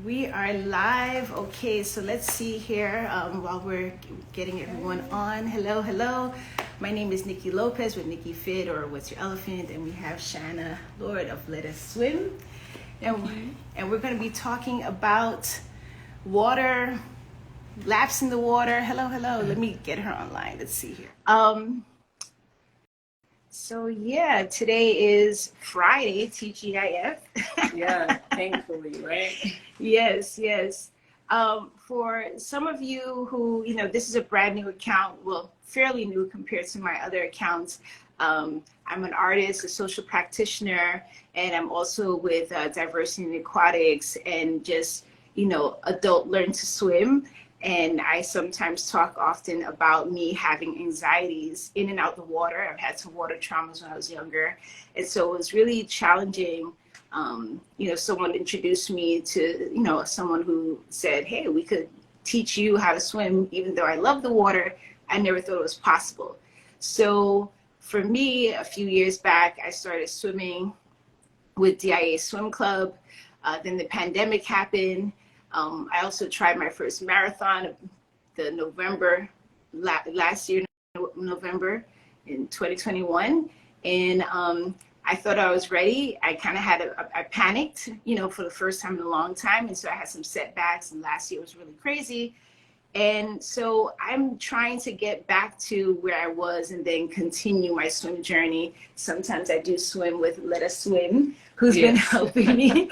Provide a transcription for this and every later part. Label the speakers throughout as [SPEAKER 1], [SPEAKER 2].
[SPEAKER 1] We are live. Okay, so let's see here while we're getting everyone on. Hello, hello. My name is Niki Lopez with Niki Fit or What's Your Elephant, and we have Shanna Lord of Let Us Swim. And we're going to be talking about water, laps in the water. Hello, hello. Let me get her online. Let's see here. So yeah, today is Friday, TGIF.
[SPEAKER 2] Yeah, thankfully, right?
[SPEAKER 1] Yes, yes. For some of you who, this is a brand new account, well, fairly new compared to my other accounts. I'm an artist, a social practitioner, and I'm also with Diversity in Aquatics and just, adult learn to swim. And I sometimes talk often about me having anxieties in and out the water. I've had some water traumas when I was younger. And so it was really challenging. Someone introduced me to, someone who said, hey, we could teach you how to swim. Even though I love the water, I never thought it was possible. So for me, a few years back, I started swimming with DIA Swim Club. Then the pandemic happened. I also tried my first marathon last year, November in 2021. And I thought I was ready. I kind of I panicked, for the first time in a long time. And so I had some setbacks, and last year was really crazy. And so I'm trying to get back to where I was and then continue my swim journey. Sometimes I do swim with Let Us Swim, who's been helping me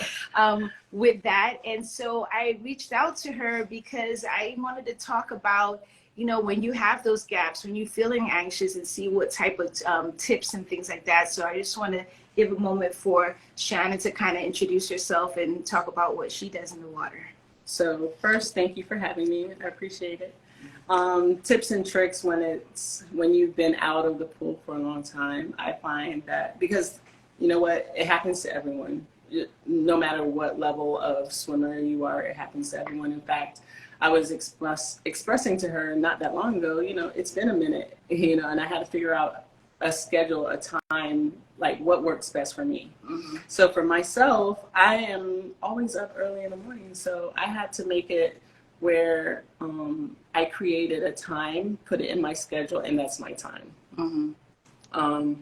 [SPEAKER 1] with that. And so I reached out to her because I wanted to talk about, when you have those gaps, when you're feeling anxious, and see what type of tips and things like that. So I just want to give a moment for Shanna to kind of introduce herself and talk about what she does in the water.
[SPEAKER 2] So first, thank you for having me. I appreciate it. Tips and tricks when you've been out of the pool for a long time. I find that because you know what, it happens to everyone. No matter what level of swimmer you are, it happens to everyone. In fact, I was expressing to her not that long ago, it's been a minute, and I had to figure out a schedule, a time, like what works best for me. Mm-hmm. So for myself, I am always up early in the morning. So I had to make it where I created a time, put it in my schedule, and that's my time. Mm-hmm.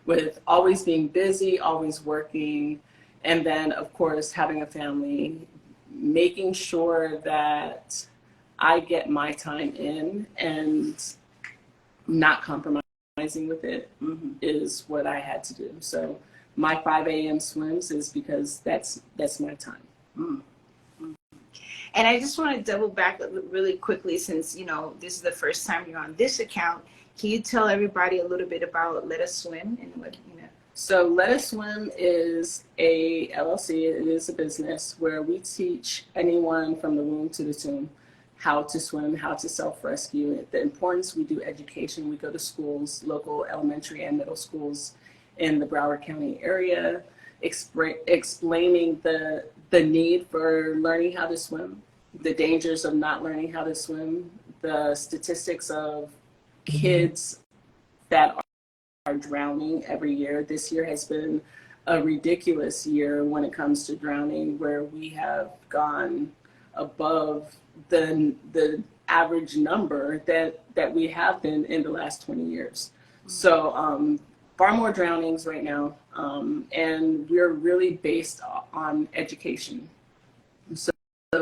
[SPEAKER 2] With always being busy, always working, and then of course having a family, making sure that I get my time in and not compromising with it is what I had to do. So my 5 a.m. swims is because that's my time.
[SPEAKER 1] Mm-hmm. And I just want to double back really quickly, since this is the first time you're on this account. Can you tell everybody a little bit about Let Us Swim and what?
[SPEAKER 2] So Let Us Swim is a LLC. It is a business where we teach anyone from the womb to the tomb how to swim, how to self-rescue. The importance, we do education. We go to schools, local elementary and middle schools in the Broward County area, explaining the need for learning how to swim, the dangers of not learning how to swim, the statistics of kids that are drowning every year. This year has been a ridiculous year when it comes to drowning, where we have gone above the average number that we have been in the last 20 years. So far more drownings right now, and we're really based on education. So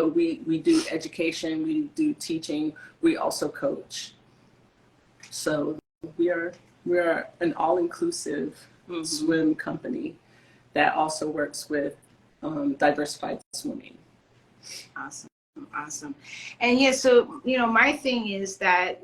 [SPEAKER 2] we do education, we do teaching, we also coach. So we are an all-inclusive swim company that also works with diversified swimming.
[SPEAKER 1] Awesome. And yeah, so my thing is that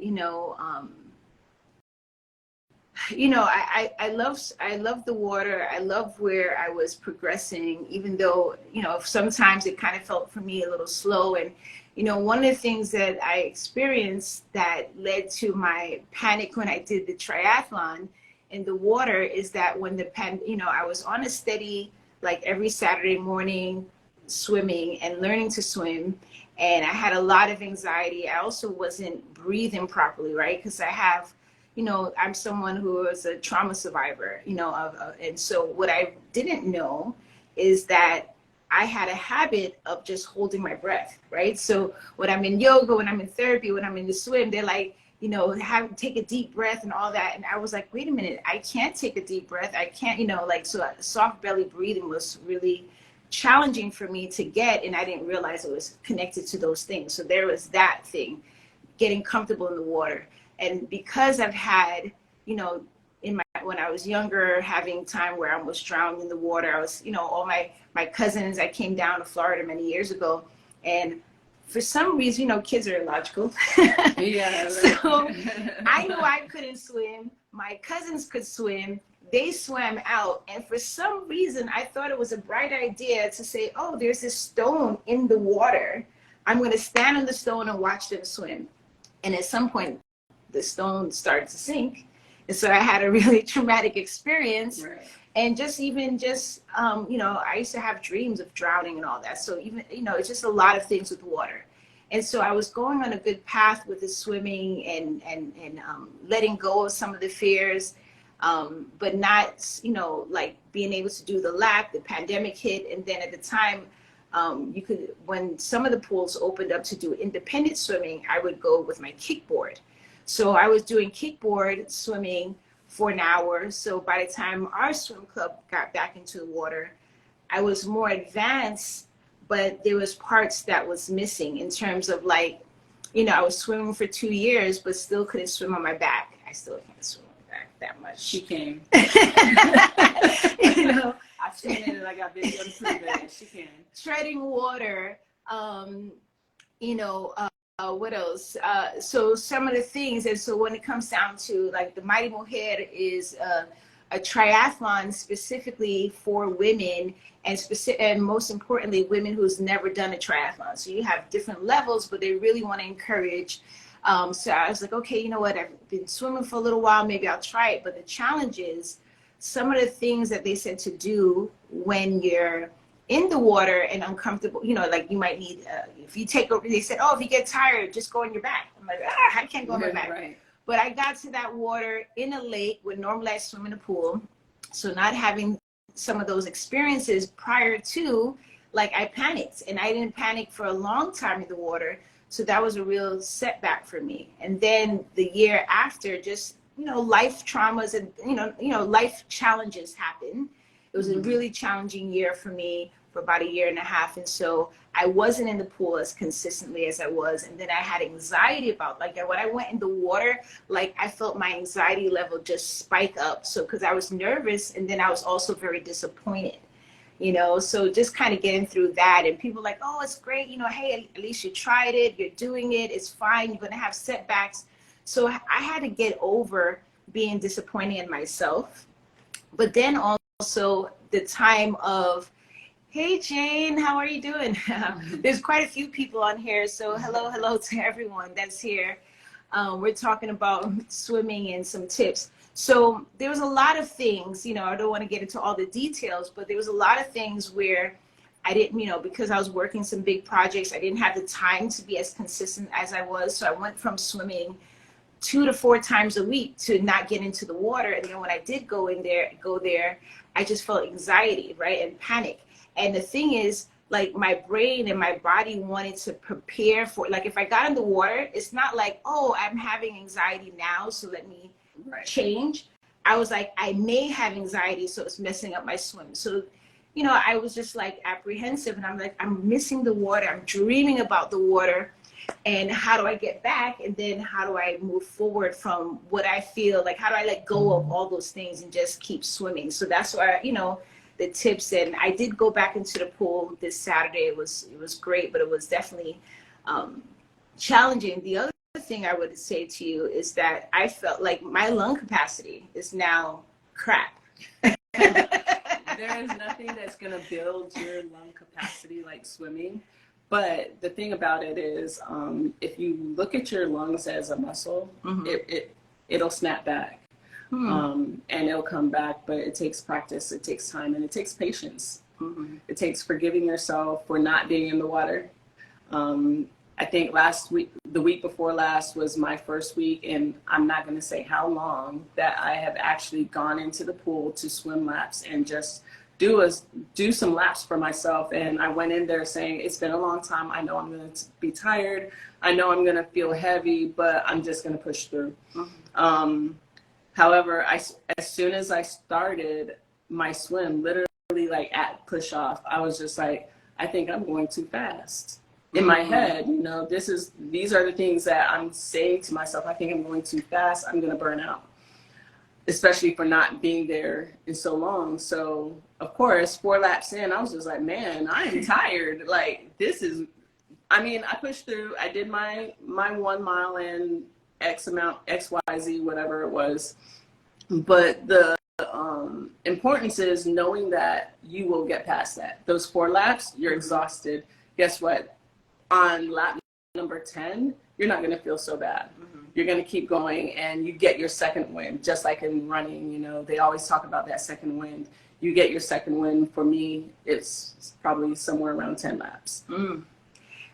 [SPEAKER 1] I love the water. I love where I was progressing, even though sometimes it kind of felt for me a little slow. And one of the things that I experienced that led to my panic when I did the triathlon in the water is that when I was on a steady, like every Saturday morning, swimming and learning to swim, and I had a lot of anxiety. I also wasn't breathing properly, right? Because I have you know, I'm someone who was a trauma survivor, you know, and so what I didn't know is that I had a habit of just holding my breath, right? So when I'm in yoga, when I'm in therapy, when I'm in the swim, they're like, you know, take a deep breath and all that. And I was like, wait a minute, I can't take a deep breath. I can't, you know, like, so soft belly breathing was really challenging for me to get. And I didn't realize it was connected to those things. So there was that thing, getting comfortable in the water. And because I've had, you know, when I was younger, having time where I almost drowned in the water, I was, you know, all my cousins, I came down to Florida many years ago, and for some reason, you know, kids are illogical.
[SPEAKER 2] Yeah.
[SPEAKER 1] So I knew I couldn't swim. My cousins could swim. They swam out. And for some reason, I thought it was a bright idea to say, oh, there's this stone in the water. I'm going to stand on the stone and watch them swim. And at some point, the stone started to sink. And so I had a really traumatic experience.
[SPEAKER 2] Right.
[SPEAKER 1] And you know, I used to have dreams of drowning and all that. So even, you know, it's just a lot of things with water. And so I was going on a good path with the swimming and letting go of some of the fears, but not, you know, like being able to do the lap. The pandemic hit. And then at the time, when some of the pools opened up to do independent swimming, I would go with my kickboard. So I was doing kickboard swimming for an hour. So by the time our swim club got back into the water, I was more advanced, but there was parts that was missing in terms of, like, you know, I was swimming for 2 years, but still couldn't swim on my back. I still can't swim on my back that much.
[SPEAKER 2] She can.
[SPEAKER 1] You know,
[SPEAKER 2] I've seen it and I got video to prove it. She can.
[SPEAKER 1] Treading water, you know, what else? So some of the things, and so when it comes down to, like, the Mighty Mujer is a triathlon specifically for women, and most importantly, women who's never done a triathlon. So you have different levels, but they really want to encourage. So I was like, okay, you know what? I've been swimming for a little while. Maybe I'll try it. But the challenge is some of the things that they said to do when you're in the water and uncomfortable, you know, like you might need, if you take over, they said, oh, if you get tired, just go on your back. I'm like, I can't go on my back.
[SPEAKER 2] Right.
[SPEAKER 1] But I got to that water in a lake where normally I swim in a pool. So not having some of those experiences prior to, like, I panicked, and I didn't panic for a long time in the water. So that was a real setback for me. And then the year after, just, you know, life traumas and, you know, life challenges happen. It was a really challenging year for me for about 1.5 years. And so I wasn't in the pool as consistently as I was. And then I had anxiety about, like, when I went in the water, like, I felt my anxiety level just spike up. So, because I was nervous, and then I was also very disappointed, you know, so just kind of getting through that. And people like, oh, it's great. You know, hey, at least you tried it. You're doing it. It's fine. You're going to have setbacks. So I had to get over being disappointed in myself. But then also the time of, hey, Jane, how are you doing? There's quite a few people on here. So hello to everyone that's here. We're talking about swimming and some tips. So there was a lot of things, you know, I don't want to get into all the details, but there was a lot of things where I didn't, you know, because I was working some big projects, I didn't have the time to be as consistent as I was. So I went from swimming 2 to 4 times a week to not get into the water. And then when I did go there, I just felt anxiety, right? And panic. And the thing is, like, my brain and my body wanted to prepare for, like, if I got in the water, it's not like, oh, I'm having anxiety now, so let me change. I was like, I may have anxiety, so it's messing up my swim. So, you know, I was just like apprehensive, and I'm like, I'm missing the water. I'm dreaming about the water. And how do I get back? And then how do I move forward from what I feel? Like, how do I let go of all those things and just keep swimming? So that's why, you know, the tips. And I did go back into the pool this Saturday. It was great, but it was definitely challenging. The other thing I would say to you is that I felt like my lung capacity is now crap.
[SPEAKER 2] There is nothing that's going to build your lung capacity like swimming. But the thing about it is, if you look at your lungs as a muscle, it'll snap back. And it'll come back, but it takes practice, it takes time, and it takes patience. It takes forgiving yourself for not being in the water. I think the week before last was my first week, and I'm not going to say how long that I have actually gone into the pool to swim laps and just do some laps for myself. And I went in there saying, it's been a long time. I know I'm going to be tired. I know I'm going to feel heavy, but I'm just going to push through. However, as soon as I started my swim, literally like at push off, I was just like, I think I'm going too fast. In my head, you know, these are the things that I'm saying to myself. I think I'm going too fast. I'm going to burn out, especially for not being there in so long. So of course, 4 laps in, I was just like, man, I am tired. Like I pushed through. I did my 1 mile in X amount, XYZ, whatever it was. But the importance is knowing that you will get past that. Those 4 laps, you're exhausted. Guess what? On lap number 10, you're not going to feel so bad. You're going to keep going, and you get your second wind, just like in running. You know, they always talk about that second wind. You get your second wind. For me, it's probably somewhere around 10 laps.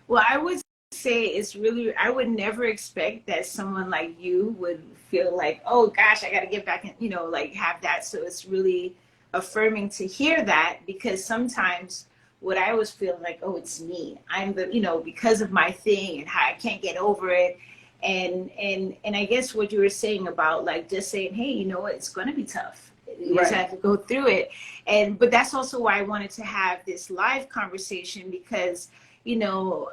[SPEAKER 1] Well, I would say it's really, I would never expect that someone like you would feel like, oh gosh, I got to get back and, you know, like have that. So it's really affirming to hear that, because sometimes what I always feel like, oh, it's me. I'm the, you know, because of my thing and how I can't get over it. And I guess what you were saying about like just saying, hey, you know what, it's going to be tough. You just have to go through it. But that's also why I wanted to have this live conversation, because, you know,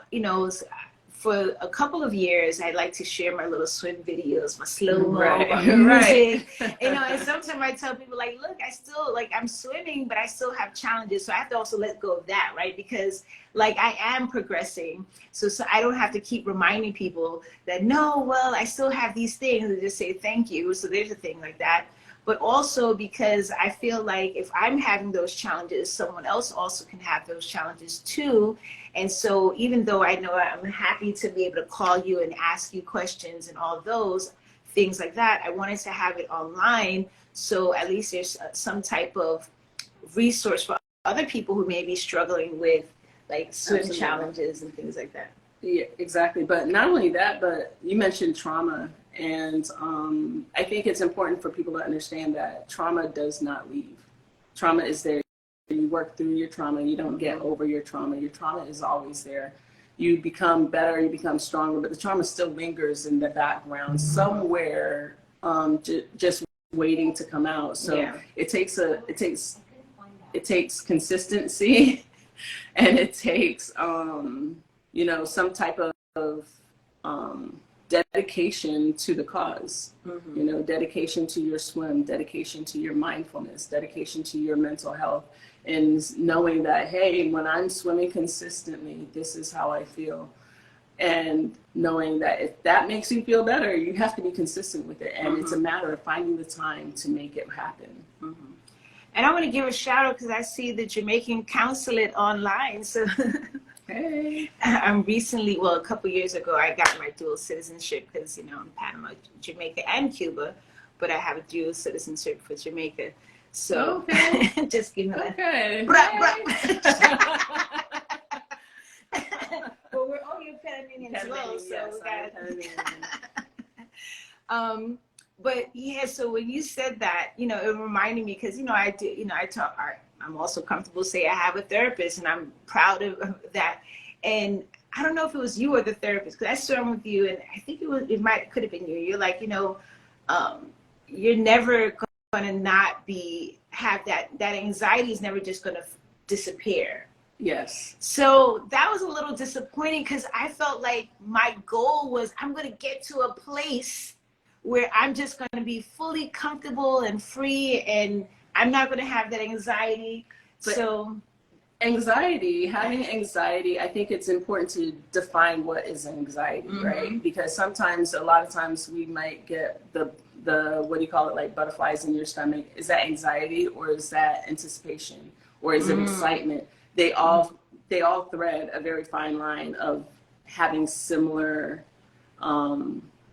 [SPEAKER 1] for a couple of years, I like to share my little swim videos, my slow-mo, music. You know, and sometimes I tell people like, look, I still, like, I'm swimming, but I still have challenges. So I have to also let go of that, right? Because like I am progressing. So I don't have to keep reminding people that, no, well, I still have these things, and just say thank you. So there's a thing like that. But also because I feel like if I'm having those challenges, someone else also can have those challenges too. And so even though I know I'm happy to be able to call you and ask you questions and all those things like that, I wanted to have it online. So at least there's some type of resource for other people who may be struggling with like swim challenges and things like that.
[SPEAKER 2] Yeah, exactly. But not only that, but you mentioned trauma. And I think it's important for people to understand that trauma does not leave. Trauma is there. You work through your trauma. You don't get over your trauma. Your trauma is always there. You become better. You become stronger. But the trauma still lingers in the background somewhere, just waiting to come out. So it takes consistency, and it takes you know, some type of dedication to the cause, you know, dedication to your swim, dedication to your mindfulness, dedication to your mental health, and knowing that, hey, when I'm swimming consistently, this is how I feel. And knowing that if that makes you feel better, you have to be consistent with it. And it's a matter of finding the time to make it happen.
[SPEAKER 1] And I want to give a shout out because I see the Jamaican Consulate online. So
[SPEAKER 2] Hey.
[SPEAKER 1] I'm recently, well, a couple years ago, I got my dual citizenship because, you know, I'm Panama, Jamaica, and Cuba, but I have a dual citizenship for Jamaica. So just give me that. Well, we're all your Panamanians as well, so we got but yeah, so when you said that, you know, it reminded me because, you know, I do, you know, I'm also comfortable to say I have a therapist, and I'm proud of that. And I don't know if it was you or the therapist, because I swam with you, and I think could have been you. You're like, you know, you're never going to not have that anxiety is never just going to disappear.
[SPEAKER 2] Yes.
[SPEAKER 1] So that was a little disappointing because I felt like my goal was I'm going to get to a place where I'm just going to be fully comfortable and free, and I'm not going to have that anxiety. But so
[SPEAKER 2] having anxiety, I think it's important to define what is anxiety, right? Because a lot of times we might get the what do you call it, like butterflies in your stomach. Is that anxiety, or is that anticipation, or is it excitement? They all thread a very fine line of having similar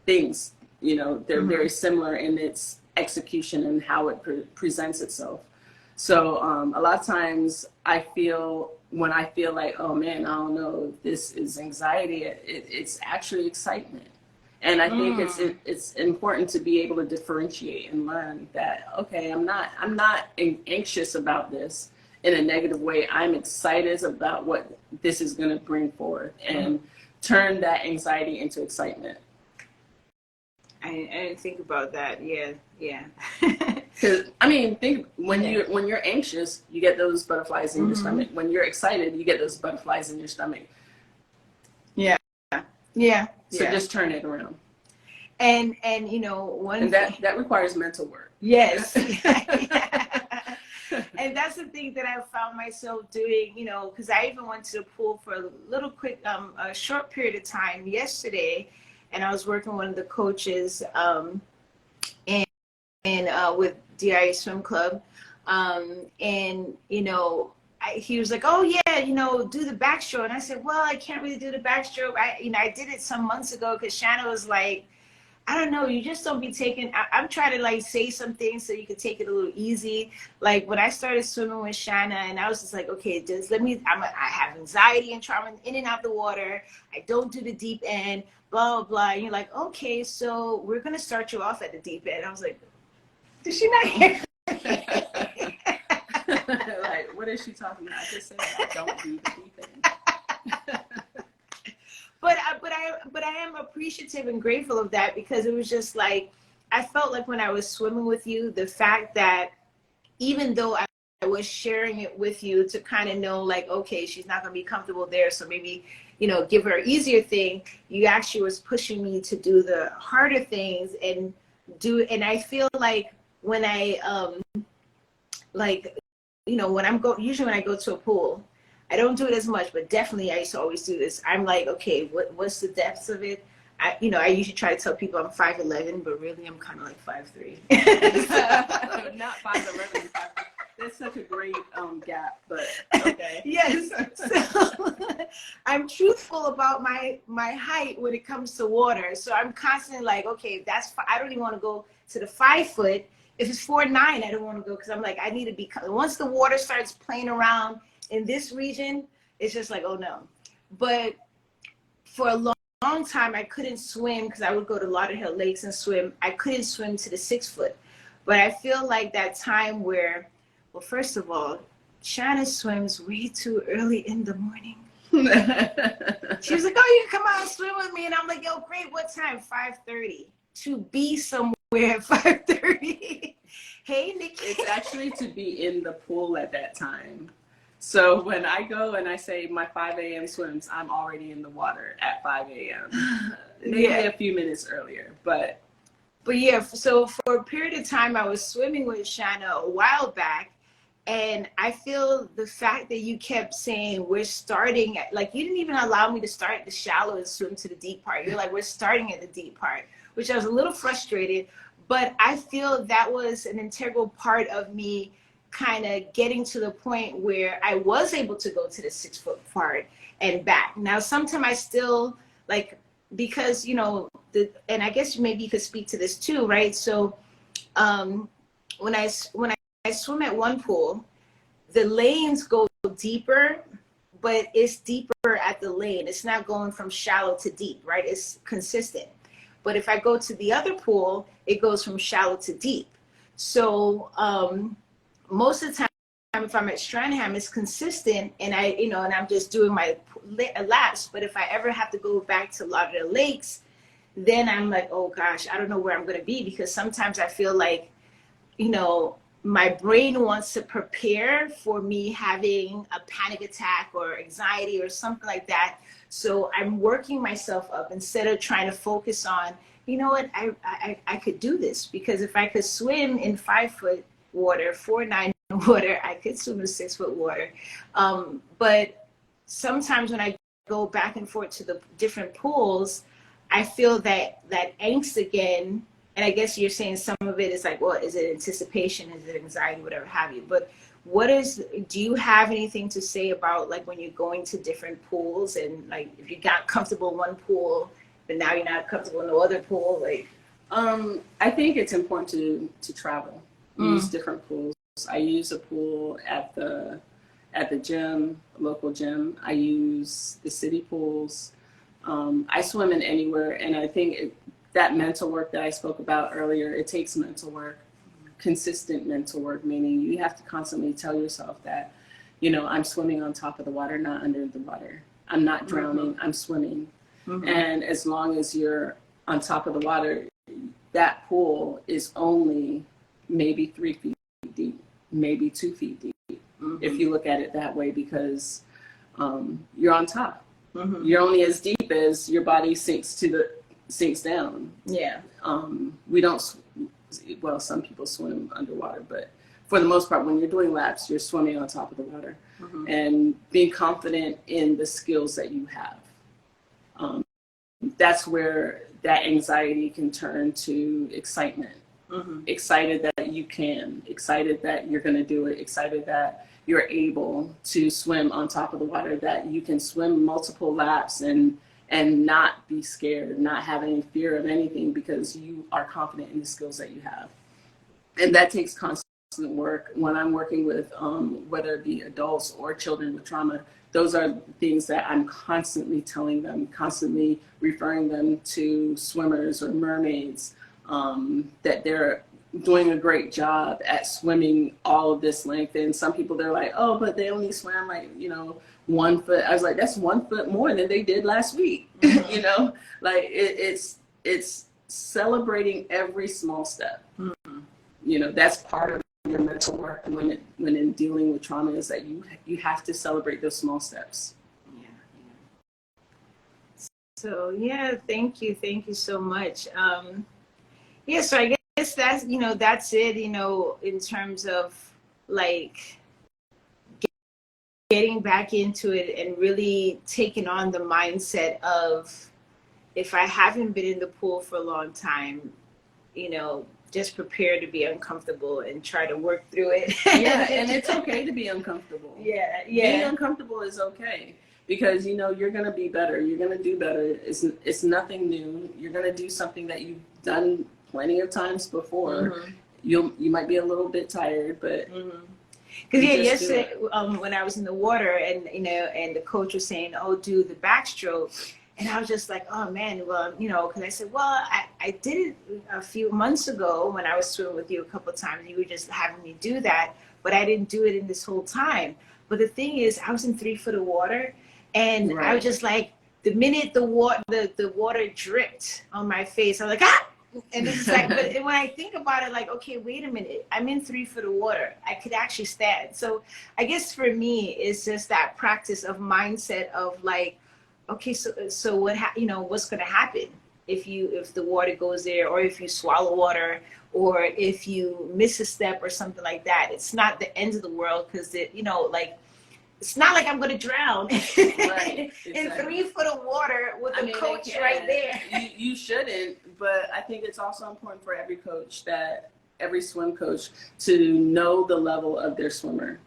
[SPEAKER 2] things. You know, they're very similar in its execution and how it presents itself. So a lot of times when I feel like, oh man, I don't know, this is anxiety, it's actually excitement. And I think it's important to be able to differentiate and learn that, okay, I'm not anxious about this in a negative way. I'm excited about what this is going to bring forth, and turn that anxiety into excitement.
[SPEAKER 1] I didn't think about that. Yeah.
[SPEAKER 2] Because I mean, think when you're anxious, you get those butterflies in your stomach. When you're excited, you get those butterflies in your stomach.
[SPEAKER 1] Yeah.
[SPEAKER 2] So just turn it around.
[SPEAKER 1] And you know,
[SPEAKER 2] that requires mental work.
[SPEAKER 1] Yes. And that's the thing that I found myself doing, you know, because I even went to the pool for a little quick, a short period of time yesterday, and I was working with one of the coaches, and with DIA Swim Club, and you know, he was like, oh yeah, you know, do the backstroke, and I said, well, I can't really do the backstroke. I did it some months ago because Shanna was like, I don't know, you just don't be taking, I'm trying to like say some things so you can take it a little easy. Like when I started swimming with Shanna, and I was just like, okay, just let me, I have anxiety and trauma in and out the water. I don't do the deep end, blah, blah, blah. And you're like, okay, so we're going to start you off at the deep end. I was like, did she not hear?
[SPEAKER 2] Like, what is she talking about? I just said I don't do the deep end.
[SPEAKER 1] But I am appreciative and grateful of that, because it was just like, I felt like when I was swimming with you, the fact that even though I was sharing it with you to kind of know like, okay, she's not going to be comfortable there, so maybe, you know, give her an easier thing, you actually was pushing me to do the harder things and I feel like when I, like, you know, usually when I go to a pool, I don't do it as much, but definitely I used to always do this. I'm like, okay, what's the depths of it? I usually try to tell people I'm 5'11", but really I'm kind of like 5'3".
[SPEAKER 2] Not 5'11". That's such a great gap, but okay.
[SPEAKER 1] Yes. So I'm truthful about my height when it comes to water. So I'm constantly like, okay, I don't even want to go to the 5 foot. If it's 4'9", I don't want to go, because I'm like, I need to be, once the water starts playing around in this region, it's just like, oh no. But for a long time, I couldn't swim, because I would go to Lauderhill Lakes and swim. I couldn't swim to the 6 foot. But I feel like that time where, well, first of all, Shanna swims way too early in the morning. She was like, oh, you can come out and swim with me. And I'm like, yo, great, what time? 5:30. To be somewhere at 5:30. Hey, Nikki.
[SPEAKER 2] It's actually to be in the pool at that time. So when I go and I say my 5 a.m. swims, I'm already in the water at 5 a.m. Maybe a few minutes earlier, but
[SPEAKER 1] yeah, so for a period of time, I was swimming with Shanna a while back, and I feel the fact that you kept saying we're starting at, like, you didn't even allow me to start at the shallow and swim to the deep part. You're like, we're starting at the deep part, which I was a little frustrated, but I feel that was an integral part of me kind of getting to the point where I was able to go to the 6 foot part and back. Now, sometimes I still, like, because, you know, and I guess maybe you could speak to this too, right? So when I swim at one pool, the lanes go deeper, but it's deeper at the lane. It's not going from shallow to deep, right? It's consistent. But if I go to the other pool, it goes from shallow to deep. So most of the time, if I'm at Strandham, it's consistent, and and I'm just doing my laps. But if I ever have to go back to Lauderdale Lakes, then I'm like, oh gosh, I don't know where I'm going to be, because sometimes I feel like, you know, my brain wants to prepare for me having a panic attack or anxiety or something like that. So I'm working myself up instead of trying to focus on, you know what, I could do this, because if I could swim in 5 foot water, 4'9" water, I could swim in 6 foot water. But sometimes when I go back and forth to the different pools, I feel that angst again. And I guess you're saying some of it is like, well, is it anticipation? Is it anxiety? Whatever have you. But do you have anything to say about, like, when you're going to different pools, and like if you got comfortable in one pool, but now you're not comfortable in the other pool? Like,
[SPEAKER 2] I think it's important to travel, use different pools. I use a pool at the gym, local gym. I use the city pools. I swim in anywhere, and I think that mental work that I spoke about earlier, it takes mental work, consistent mental work, meaning you have to constantly tell yourself that, you know, I'm swimming on top of the water, not under the water. I'm not drowning, I'm swimming. And as long as you're on top of the water, that pool is only maybe 3 feet deep, maybe 2 feet deep, if you look at it that way, because you're on top. You're only as deep as your body sinks down.
[SPEAKER 1] Yeah.
[SPEAKER 2] We don't, well, some people swim underwater, but for the most part, when you're doing laps, you're swimming on top of the water and being confident in the skills that you have. That's where that anxiety can turn to excitement. Excited that you can, excited that you're going to do it, excited that you're able to swim on top of the water, that you can swim multiple laps and not be scared, not have any fear of anything, because you are confident in the skills that you have. And that takes constant work. When I'm working with, whether it be adults or children with trauma, those are things that I'm constantly telling them, constantly referring them to swimmers or mermaids, that they're doing a great job at swimming all of this length. And some people, they're like, oh, but they only swam like, you know, 1 foot. I was like, that's 1 foot more than they did last week. You know, like it's celebrating every small step. You know, that's part of your mental work when in dealing with trauma, is that you have to celebrate those small steps.
[SPEAKER 1] So yeah, thank you so much. Yeah, so I guess that's, you know, that's it, you know, in terms of like getting back into it and really taking on the mindset of, if I haven't been in the pool for a long time, you know, just prepare to be uncomfortable and try to work through it.
[SPEAKER 2] Yeah, and it's okay to be uncomfortable.
[SPEAKER 1] Yeah.
[SPEAKER 2] Being uncomfortable is okay, because, you know, you're going to be better. You're going to do better. It's nothing new. You're going to do something that you've done plenty of times before. You might be a little bit tired, but
[SPEAKER 1] because yesterday when I was in the water, and you know, and the coach was saying, oh, do the backstroke, and I was just like, oh man, well, you know, because I said, well, I did it a few months ago when I was swimming with you a couple of times. You were just having me do that, but I didn't do it in this whole time. But the thing is, I was in 3 foot of water, and I was just like, the minute the water dripped on my face, I was like, ah! And it's like, but when I think about it, like, okay, wait a minute, I'm in 3 foot of water. I could actually stand. So I guess for me, it's just that practice of mindset of like, okay, so what, you know, what's going to happen if the water goes there, or if you swallow water, or if you miss a step or something like that. It's not the end of the world, because you know, like, it's not like I'm going to drown in 3 foot of water with a coach right there.
[SPEAKER 2] You shouldn't, but I think it's also important for every coach, that every swim coach, to know the level of their swimmer.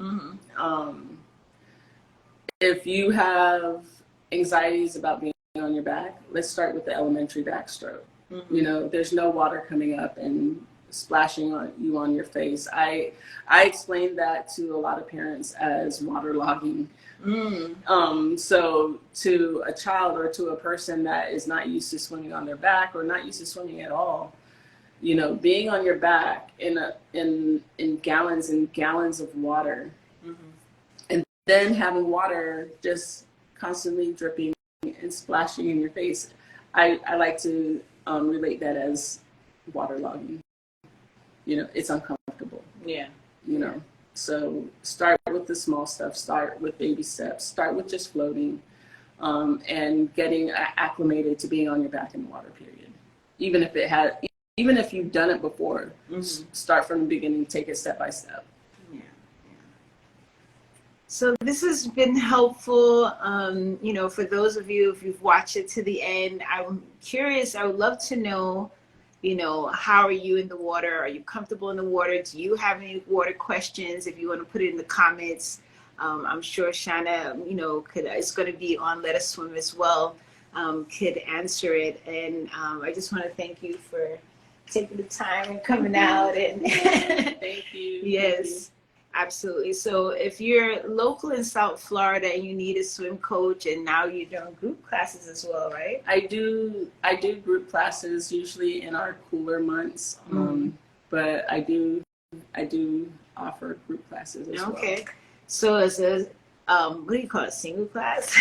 [SPEAKER 2] If you have anxieties about being on your back, let's start with the elementary backstroke. You know, there's no water coming up and splashing on your face. I explained that to a lot of parents as waterlogging. So to a child, or to a person that is not used to swimming on their back, or not used to swimming at all, you know, being on your back in gallons and gallons of water, and then having water just constantly dripping and splashing in your face, I like to relate that as waterlogging. You know, it's uncomfortable. Yeah. You know, so start with the small stuff. Start with baby steps. Start with just floating, and getting acclimated to being on your back in the water. Period. Even if you've done it before, start from the beginning. Take it step by step. Yeah.
[SPEAKER 1] So this has been helpful. You know, for those of you, if you've watched it to the end, I'm curious. I would love to know, you know, how are you in the water? Are you comfortable in the water? Do you have any water questions? If you want to put it in the comments, I'm sure Shanna, you know, it's going to be on Let Us Swim as well, could answer it. And I just want to thank you for taking the time and coming out. And
[SPEAKER 2] thank you.
[SPEAKER 1] Yes. Absolutely. So if you're local in South Florida and you need a swim coach, and now you're doing group classes as well, right?
[SPEAKER 2] I do group classes usually in our cooler months, but I do offer group classes as well.
[SPEAKER 1] Okay. So as a what do you call it? Single class?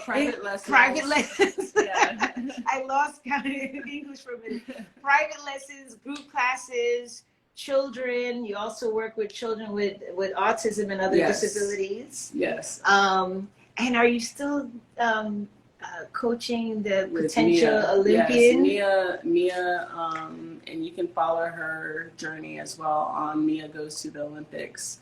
[SPEAKER 2] Private lessons.
[SPEAKER 1] Private lessons.
[SPEAKER 2] Yeah.
[SPEAKER 1] I lost count in English for a minute. Private lessons, group classes, children. You also work with children with autism and other
[SPEAKER 2] Yes.
[SPEAKER 1] disabilities.
[SPEAKER 2] Yes.
[SPEAKER 1] And are you still coaching the
[SPEAKER 2] With
[SPEAKER 1] potential
[SPEAKER 2] Mia.
[SPEAKER 1] Olympian?
[SPEAKER 2] Yes, Mia, and you can follow her journey as well on Mia Goes to the Olympics.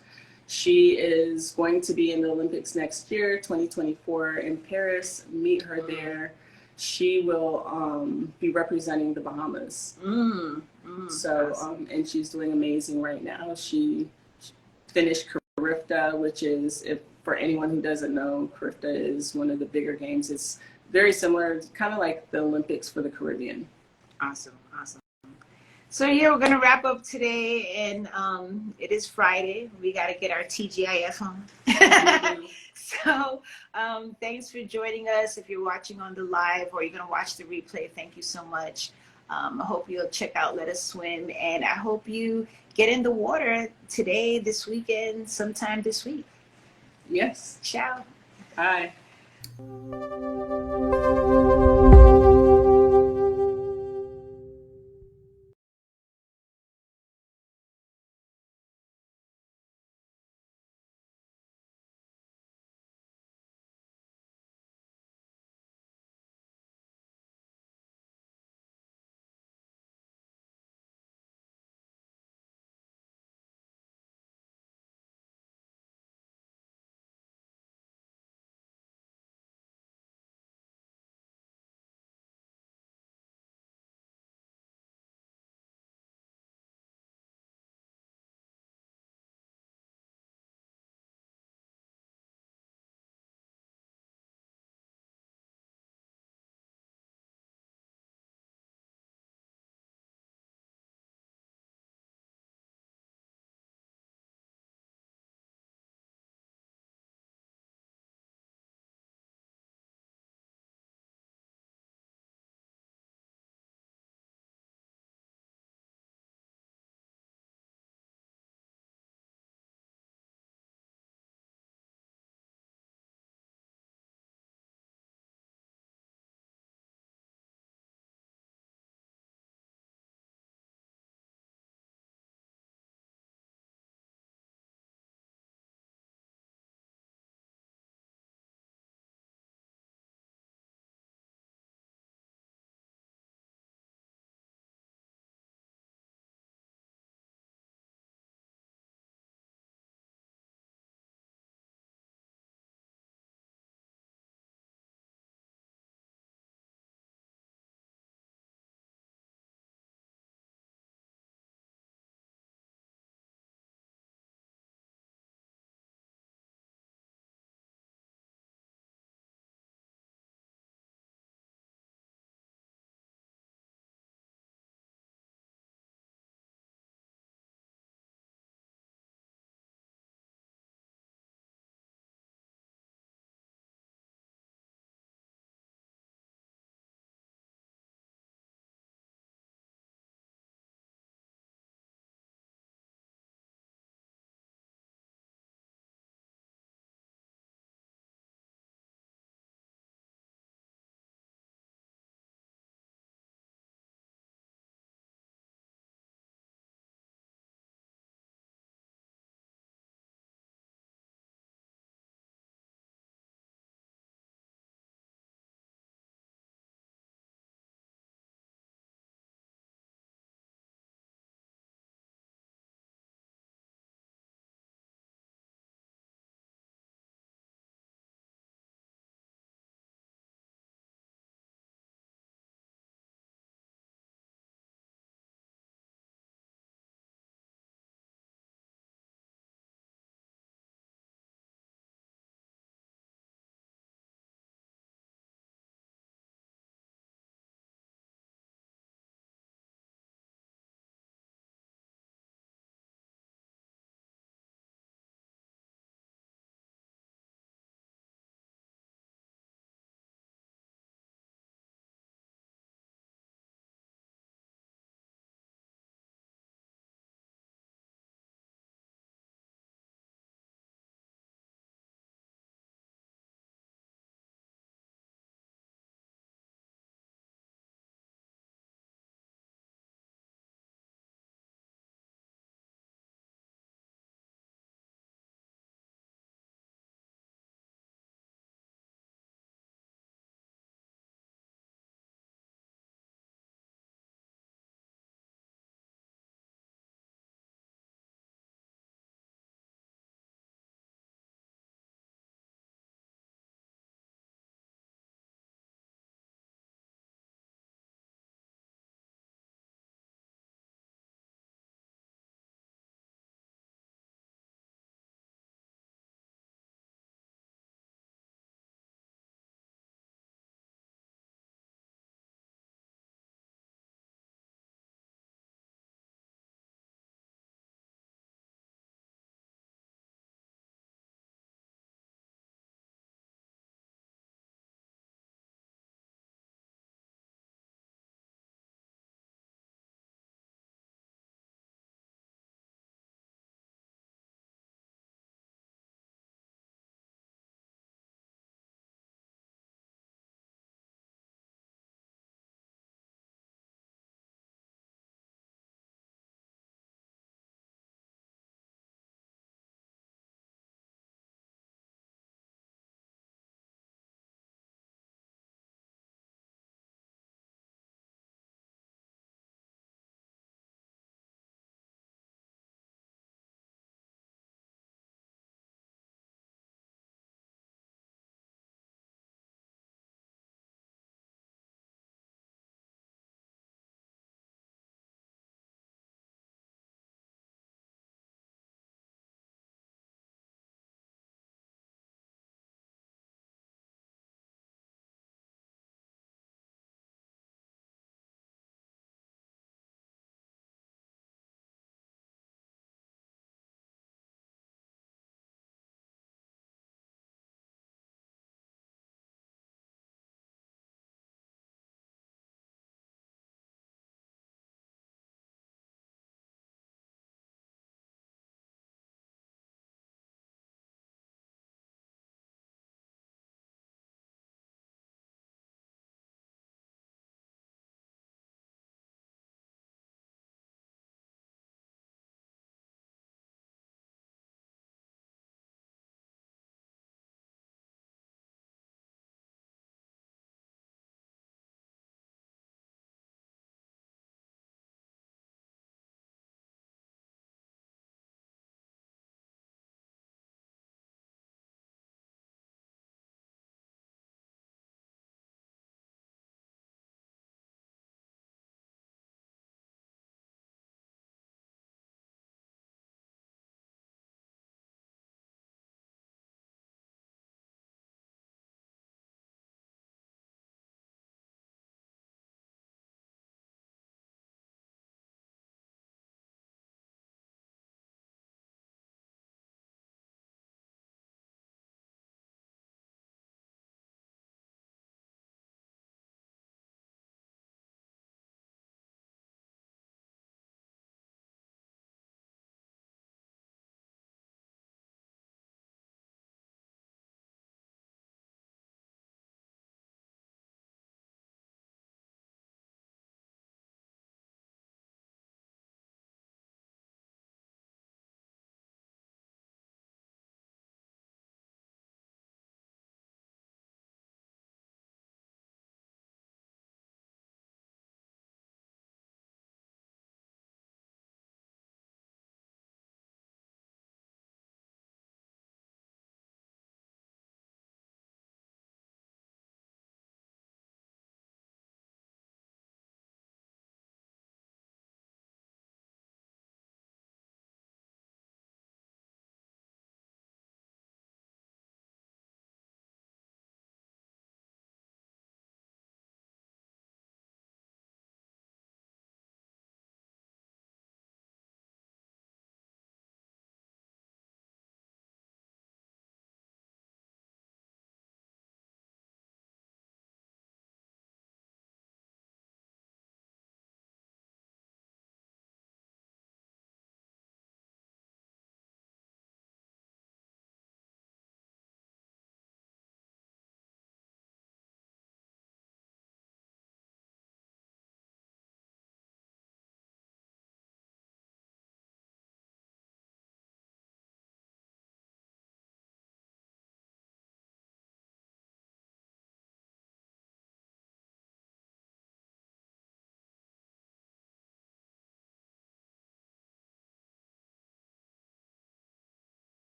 [SPEAKER 2] She is going to be in the Olympics next year, 2024 in Paris. Meet her there. She will be representing the Bahamas. So, and she's doing amazing right now. She finished Carifta, which is, if for anyone who doesn't know, Carifta is one of the bigger games. It's very similar, kind of like the Olympics for the Caribbean.
[SPEAKER 1] Awesome. So yeah, we're gonna wrap up today, and it is Friday. We got to get our TGIF on. So thanks for joining us. If you're watching on the live or you're gonna watch the replay, thank you so much. I hope you'll check out Let Us Swim, and I hope you get in the water today, this weekend, sometime this week.
[SPEAKER 2] Yes.
[SPEAKER 1] Ciao.
[SPEAKER 2] Bye.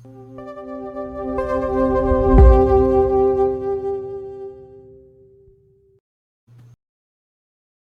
[SPEAKER 3] us.